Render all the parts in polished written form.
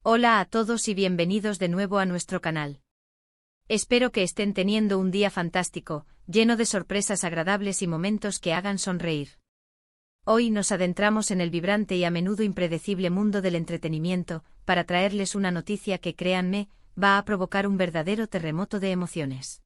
Hola a todos y bienvenidos de nuevo a nuestro canal. Espero que estén teniendo un día fantástico, lleno de sorpresas agradables y momentos que hagan sonreír. Hoy nos adentramos en el vibrante y a menudo impredecible mundo del entretenimiento, para traerles una noticia que, créanme, va a provocar un verdadero terremoto de emociones.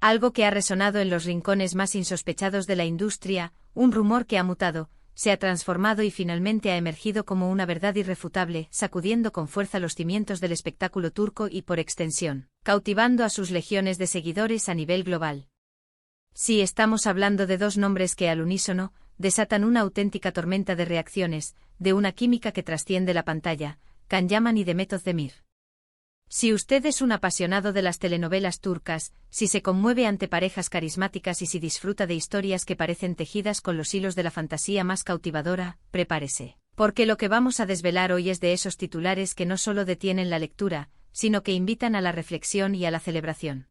Algo que ha resonado en los rincones más insospechados de la industria, un rumor que ha mutado, se ha transformado y finalmente ha emergido como una verdad irrefutable, sacudiendo con fuerza los cimientos del espectáculo turco y, por extensión, cautivando a sus legiones de seguidores a nivel global. Sí, estamos hablando de dos nombres que al unísono desatan una auténtica tormenta de reacciones, de una química que trasciende la pantalla, Can Yaman y Demet Özdemir. Si usted es un apasionado de las telenovelas turcas, si se conmueve ante parejas carismáticas y si disfruta de historias que parecen tejidas con los hilos de la fantasía más cautivadora, prepárese. Porque lo que vamos a desvelar hoy es de esos titulares que no solo detienen la lectura, sino que invitan a la reflexión y a la celebración.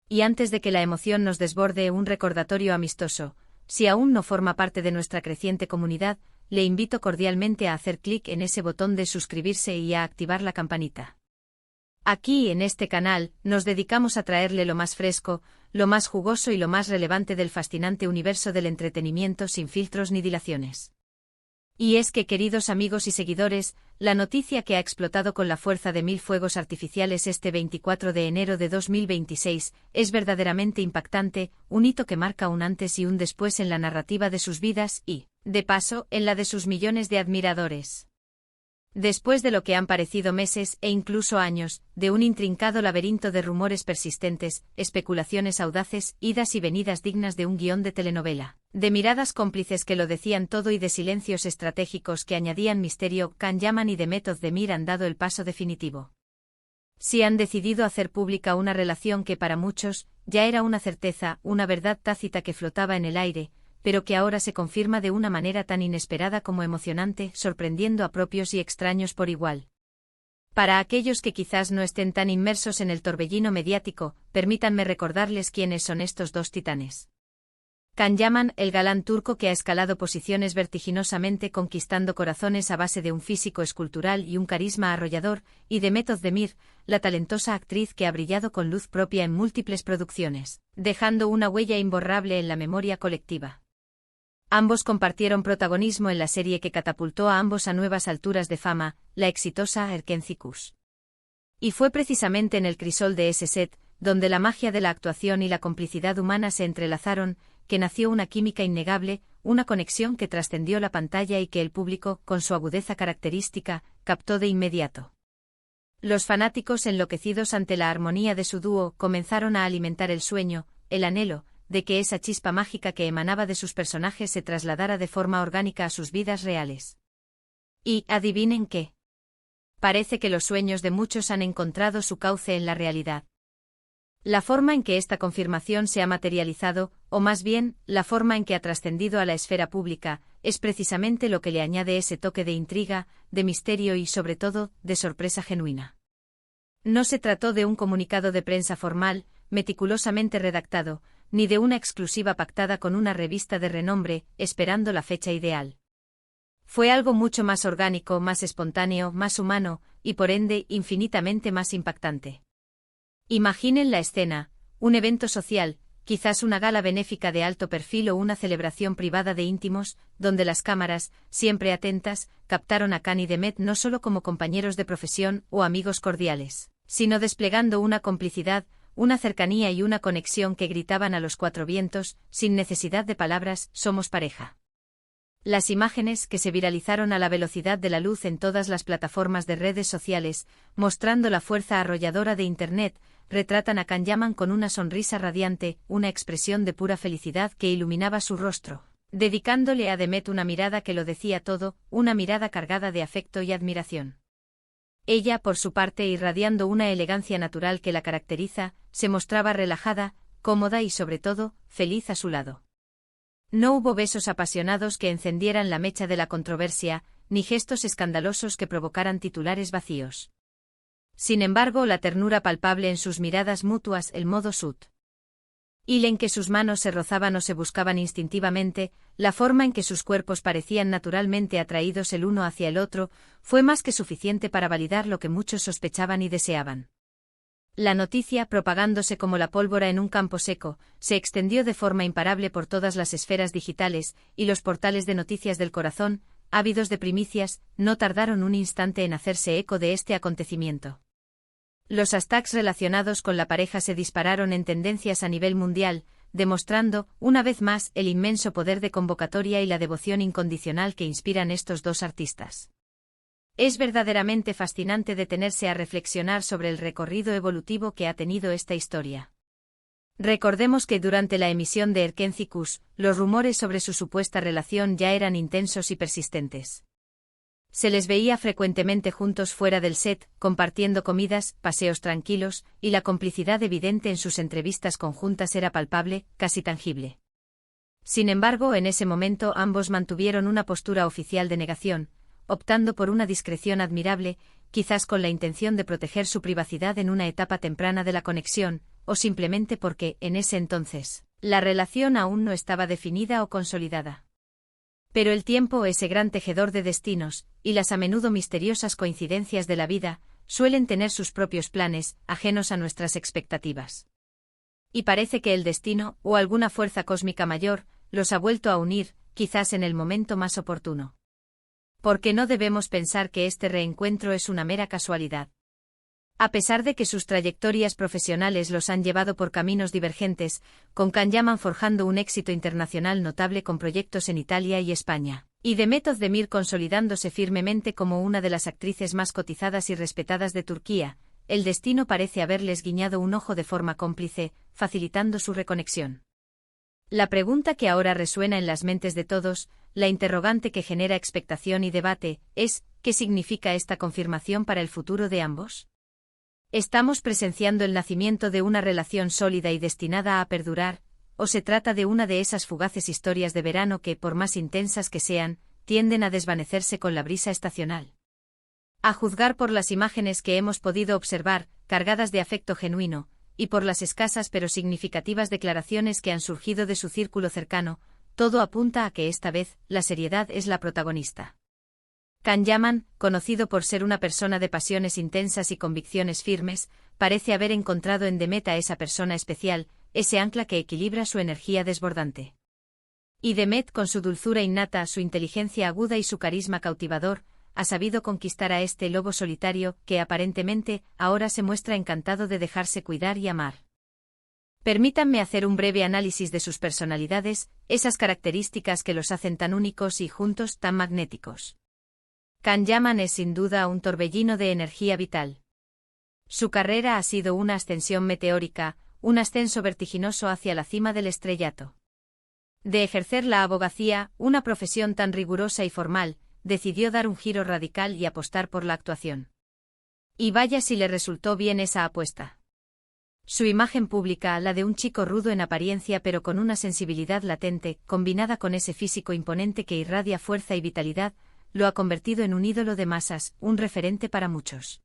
Y antes de que la emoción nos desborde, un recordatorio amistoso: si aún no forma parte de nuestra creciente comunidad, le invito cordialmente a hacer clic en ese botón de suscribirse y a activar la campanita. Aquí, en este canal, nos dedicamos a traerle lo más fresco, lo más jugoso y lo más relevante del fascinante universo del entretenimiento sin filtros ni dilaciones. Y es que, queridos amigos y seguidores, la noticia que ha explotado con la fuerza de 1000 fuegos artificiales este 24 de enero de 2026 es verdaderamente impactante, un hito que marca un antes y un después en la narrativa de sus vidas y, de paso, en la de sus millones de admiradores. Después de lo que han parecido meses e incluso años, de un intrincado laberinto de rumores persistentes, especulaciones audaces, idas y venidas dignas de un guión de telenovela, de miradas cómplices que lo decían todo y de silencios estratégicos que añadían misterio, Can Yaman y Demet Özdemir han dado el paso definitivo. Si han decidido hacer pública una relación que para muchos ya era una certeza, una verdad tácita que flotaba en el aire, pero que ahora se confirma de una manera tan inesperada como emocionante, sorprendiendo a propios y extraños por igual. Para aquellos que quizás no estén tan inmersos en el torbellino mediático, permítanme recordarles quiénes son estos dos titanes. Can Yaman, el galán turco que ha escalado posiciones vertiginosamente conquistando corazones a base de un físico escultural y un carisma arrollador, y Demet Özdemir, la talentosa actriz que ha brillado con luz propia en múltiples producciones, dejando una huella imborrable en la memoria colectiva. Ambos compartieron protagonismo en la serie que catapultó a ambos a nuevas alturas de fama, la exitosa Erkenci Kuş. Y fue precisamente en el crisol de ese set, donde la magia de la actuación y la complicidad humana se entrelazaron, que nació una química innegable, una conexión que trascendió la pantalla y que el público, con su agudeza característica, captó de inmediato. Los fanáticos, enloquecidos ante la armonía de su dúo, comenzaron a alimentar el sueño, el anhelo, de que esa chispa mágica que emanaba de sus personajes se trasladara de forma orgánica a sus vidas reales. Y, ¿adivinen qué? Parece que los sueños de muchos han encontrado su cauce en la realidad. La forma en que esta confirmación se ha materializado, o más bien, la forma en que ha trascendido a la esfera pública, es precisamente lo que le añade ese toque de intriga, de misterio y, sobre todo, de sorpresa genuina. No se trató de un comunicado de prensa formal, meticulosamente redactado, ni de una exclusiva pactada con una revista de renombre, esperando la fecha ideal. Fue algo mucho más orgánico, más espontáneo, más humano, y por ende, infinitamente más impactante. Imaginen la escena: un evento social, quizás una gala benéfica de alto perfil o una celebración privada de íntimos, donde las cámaras, siempre atentas, captaron a Can y Demet no solo como compañeros de profesión o amigos cordiales, sino desplegando una complicidad, una cercanía y una conexión que gritaban a los cuatro vientos, sin necesidad de palabras: somos pareja. Las imágenes, que se viralizaron a la velocidad de la luz en todas las plataformas de redes sociales, mostrando la fuerza arrolladora de Internet, retratan a Can Yaman con una sonrisa radiante, una expresión de pura felicidad que iluminaba su rostro, dedicándole a Demet una mirada que lo decía todo, una mirada cargada de afecto y admiración. Ella, por su parte, irradiando una elegancia natural que la caracteriza, se mostraba relajada, cómoda y, sobre todo, feliz a su lado. No hubo besos apasionados que encendieran la mecha de la controversia, ni gestos escandalosos que provocaran titulares vacíos. Sin embargo, la ternura palpable en sus miradas mutuas, el modo sut. Y en que sus manos se rozaban o se buscaban instintivamente, la forma en que sus cuerpos parecían naturalmente atraídos el uno hacia el otro, fue más que suficiente para validar lo que muchos sospechaban y deseaban. La noticia, propagándose como la pólvora en un campo seco, se extendió de forma imparable por todas las esferas digitales, y los portales de noticias del corazón, ávidos de primicias, no tardaron un instante en hacerse eco de este acontecimiento. Los hashtags relacionados con la pareja se dispararon en tendencias a nivel mundial, demostrando, una vez más, el inmenso poder de convocatoria y la devoción incondicional que inspiran estos dos artistas. Es verdaderamente fascinante detenerse a reflexionar sobre el recorrido evolutivo que ha tenido esta historia. Recordemos que durante la emisión de Erkenci-Kuş, los rumores sobre su supuesta relación ya eran intensos y persistentes. Se les veía frecuentemente juntos fuera del set, compartiendo comidas, paseos tranquilos, y la complicidad evidente en sus entrevistas conjuntas era palpable, casi tangible. Sin embargo, en ese momento ambos mantuvieron una postura oficial de negación, optando por una discreción admirable, quizás con la intención de proteger su privacidad en una etapa temprana de la conexión, o simplemente porque, en ese entonces, la relación aún no estaba definida o consolidada. Pero el tiempo, ese gran tejedor de destinos, y las a menudo misteriosas coincidencias de la vida, suelen tener sus propios planes, ajenos a nuestras expectativas. Y parece que el destino, o alguna fuerza cósmica mayor, los ha vuelto a unir, quizás en el momento más oportuno. Porque no debemos pensar que este reencuentro es una mera casualidad. A pesar de que sus trayectorias profesionales los han llevado por caminos divergentes, con Can Yaman forjando un éxito internacional notable con proyectos en Italia y España, y Demet Özdemir consolidándose firmemente como una de las actrices más cotizadas y respetadas de Turquía, el destino parece haberles guiñado un ojo de forma cómplice, facilitando su reconexión. La pregunta que ahora resuena en las mentes de todos, la interrogante que genera expectación y debate, es, ¿qué significa esta confirmación para el futuro de ambos? ¿Estamos presenciando el nacimiento de una relación sólida y destinada a perdurar, o se trata de una de esas fugaces historias de verano que, por más intensas que sean, tienden a desvanecerse con la brisa estacional? A juzgar por las imágenes que hemos podido observar, cargadas de afecto genuino, y por las escasas pero significativas declaraciones que han surgido de su círculo cercano, todo apunta a que esta vez, la seriedad es la protagonista. Can Yaman, conocido por ser una persona de pasiones intensas y convicciones firmes, parece haber encontrado en Demet a esa persona especial, ese ancla que equilibra su energía desbordante. Y Demet, con su dulzura innata, su inteligencia aguda y su carisma cautivador, ha sabido conquistar a este lobo solitario que aparentemente ahora se muestra encantado de dejarse cuidar y amar. Permítanme hacer un breve análisis de sus personalidades, esas características que los hacen tan únicos y juntos tan magnéticos. Can Yaman es sin duda un torbellino de energía vital. Su carrera ha sido una ascensión meteórica, un ascenso vertiginoso hacia la cima del estrellato. De ejercer la abogacía, una profesión tan rigurosa y formal, decidió dar un giro radical y apostar por la actuación. Y vaya si le resultó bien esa apuesta. Su imagen pública, la de un chico rudo en apariencia pero con una sensibilidad latente, combinada con ese físico imponente que irradia fuerza y vitalidad, lo ha convertido en un ídolo de masas, un referente para muchos.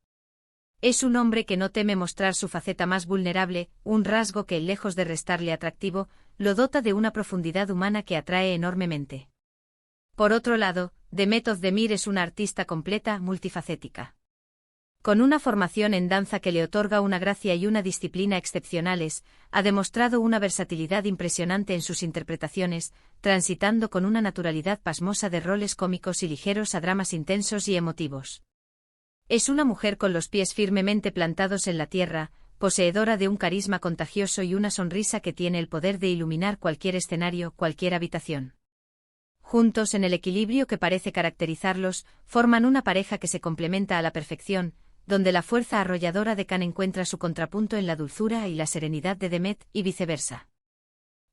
Es un hombre que no teme mostrar su faceta más vulnerable, un rasgo que, lejos de restarle atractivo, lo dota de una profundidad humana que atrae enormemente. Por otro lado, Demet Özdemir es una artista completa, multifacética. Con una formación en danza que le otorga una gracia y una disciplina excepcionales, ha demostrado una versatilidad impresionante en sus interpretaciones, transitando con una naturalidad pasmosa de roles cómicos y ligeros a dramas intensos y emotivos. Es una mujer con los pies firmemente plantados en la tierra, poseedora de un carisma contagioso y una sonrisa que tiene el poder de iluminar cualquier escenario, cualquier habitación. Juntos, en el equilibrio que parece caracterizarlos, forman una pareja que se complementa a la perfección, donde la fuerza arrolladora de Can encuentra su contrapunto en la dulzura y la serenidad de Demet, y viceversa.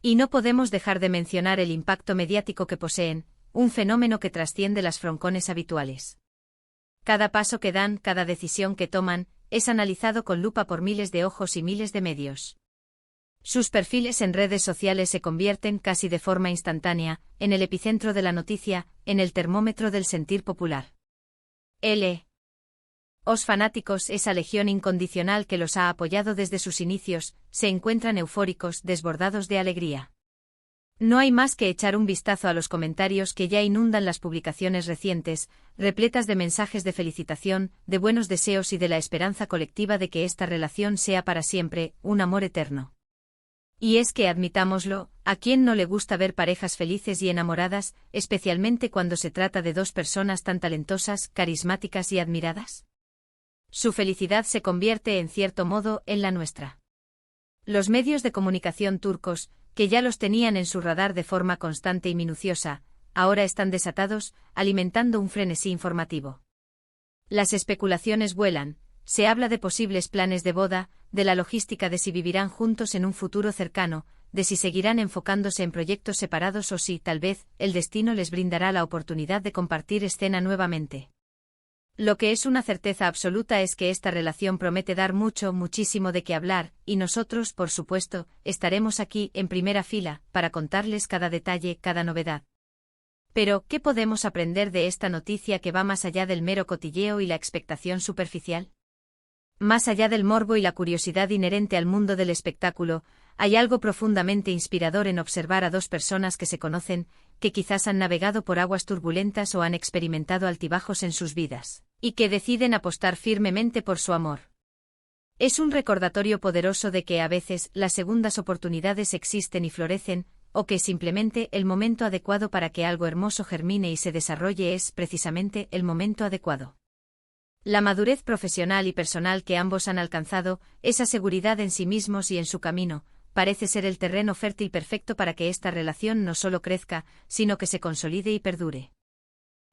Y no podemos dejar de mencionar el impacto mediático que poseen, un fenómeno que trasciende las froncones habituales. Cada paso que dan, cada decisión que toman, es analizado con lupa por miles de ojos y miles de medios. Sus perfiles en redes sociales se convierten, casi de forma instantánea, en el epicentro de la noticia, en el termómetro del sentir popular. L. Os fanáticos, esa legión incondicional que los ha apoyado desde sus inicios, se encuentran eufóricos, desbordados de alegría. No hay más que echar un vistazo a los comentarios que ya inundan las publicaciones recientes, repletas de mensajes de felicitación, de buenos deseos y de la esperanza colectiva de que esta relación sea para siempre, un amor eterno. Y es que, admitámoslo, ¿a quién no le gusta ver parejas felices y enamoradas, especialmente cuando se trata de dos personas tan talentosas, carismáticas y admiradas? Su felicidad se convierte, en cierto modo, en la nuestra. Los medios de comunicación turcos, que ya los tenían en su radar de forma constante y minuciosa, ahora están desatados, alimentando un frenesí informativo. Las especulaciones vuelan, se habla de posibles planes de boda, de la logística de si vivirán juntos en un futuro cercano, de si seguirán enfocándose en proyectos separados o si, tal vez, el destino les brindará la oportunidad de compartir escena nuevamente. Lo que es una certeza absoluta es que esta relación promete dar muchísimo de qué hablar, y nosotros, por supuesto, estaremos aquí, en primera fila, para contarles cada detalle, cada novedad. Pero, ¿qué podemos aprender de esta noticia que va más allá del mero cotilleo y la expectación superficial? Más allá del morbo y la curiosidad inherente al mundo del espectáculo, hay algo profundamente inspirador en observar a dos personas que se conocen, que quizás han navegado por aguas turbulentas o han experimentado altibajos en sus vidas, y que deciden apostar firmemente por su amor. Es un recordatorio poderoso de que a veces las segundas oportunidades existen y florecen, o que simplemente el momento adecuado para que algo hermoso germine y se desarrolle es precisamente el momento adecuado. La madurez profesional y personal que ambos han alcanzado, esa seguridad en sí mismos y en su camino, parece ser el terreno fértil perfecto para que esta relación no solo crezca, sino que se consolide y perdure.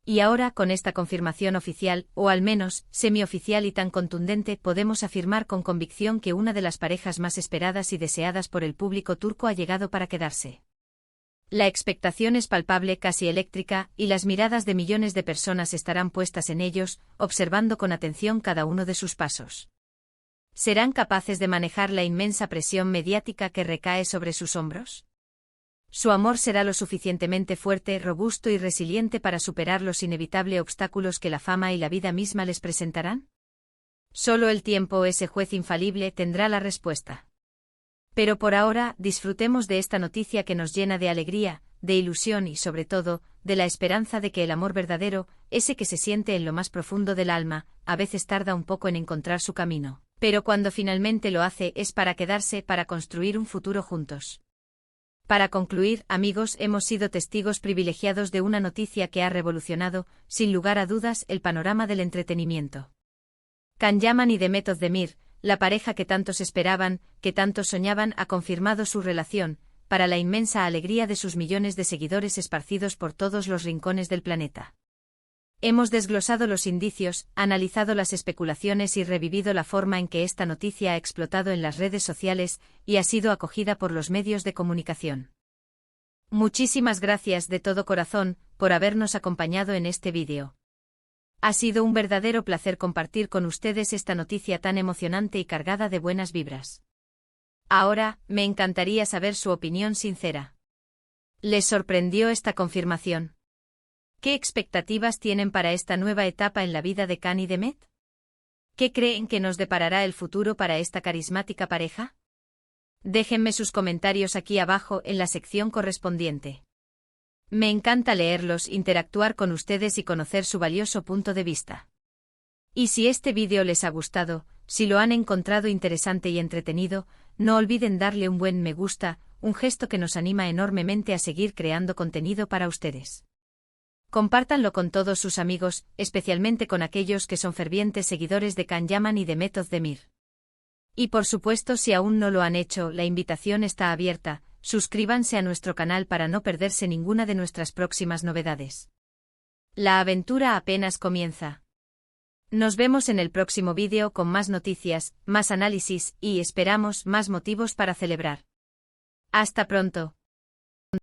Y ahora, con esta confirmación oficial, o al menos, semioficial y tan contundente, podemos afirmar con convicción que una de las parejas más esperadas y deseadas por el público turco ha llegado para quedarse. La expectación es palpable, casi eléctrica, y las miradas de millones de personas estarán puestas en ellos, observando con atención cada uno de sus pasos. ¿Serán capaces de manejar la inmensa presión mediática que recae sobre sus hombros? ¿Su amor será lo suficientemente fuerte, robusto y resiliente para superar los inevitables obstáculos que la fama y la vida misma les presentarán? Solo el tiempo, ese juez infalible, tendrá la respuesta. Pero por ahora, disfrutemos de esta noticia que nos llena de alegría, de ilusión y, sobre todo, de la esperanza de que el amor verdadero, ese que se siente en lo más profundo del alma, a veces tarda un poco en encontrar su camino, pero cuando finalmente lo hace es para quedarse, para construir un futuro juntos. Para concluir, amigos, hemos sido testigos privilegiados de una noticia que ha revolucionado, sin lugar a dudas, el panorama del entretenimiento. Can Yaman y Demet Özdemir, la pareja que tantos esperaban, que tantos soñaban, ha confirmado su relación, para la inmensa alegría de sus millones de seguidores esparcidos por todos los rincones del planeta. Hemos desglosado los indicios, analizado las especulaciones y revivido la forma en que esta noticia ha explotado en las redes sociales y ha sido acogida por los medios de comunicación. Muchísimas gracias de todo corazón por habernos acompañado en este vídeo. Ha sido un verdadero placer compartir con ustedes esta noticia tan emocionante y cargada de buenas vibras. Ahora, me encantaría saber su opinión sincera. ¿Les sorprendió esta confirmación? ¿Qué expectativas tienen para esta nueva etapa en la vida de Can y Demet? ¿Qué creen que nos deparará el futuro para esta carismática pareja? Déjenme sus comentarios aquí abajo en la sección correspondiente. Me encanta leerlos, interactuar con ustedes y conocer su valioso punto de vista. Y si este vídeo les ha gustado, si lo han encontrado interesante y entretenido, no olviden darle un buen me gusta, un gesto que nos anima enormemente a seguir creando contenido para ustedes. Compártanlo con todos sus amigos, especialmente con aquellos que son fervientes seguidores de Can Yaman y Demet Özdemir. Y por supuesto, si aún no lo han hecho, la invitación está abierta. Suscríbanse a nuestro canal para no perderse ninguna de nuestras próximas novedades. La aventura apenas comienza. Nos vemos en el próximo vídeo con más noticias, más análisis y, esperamos, más motivos para celebrar. Hasta pronto.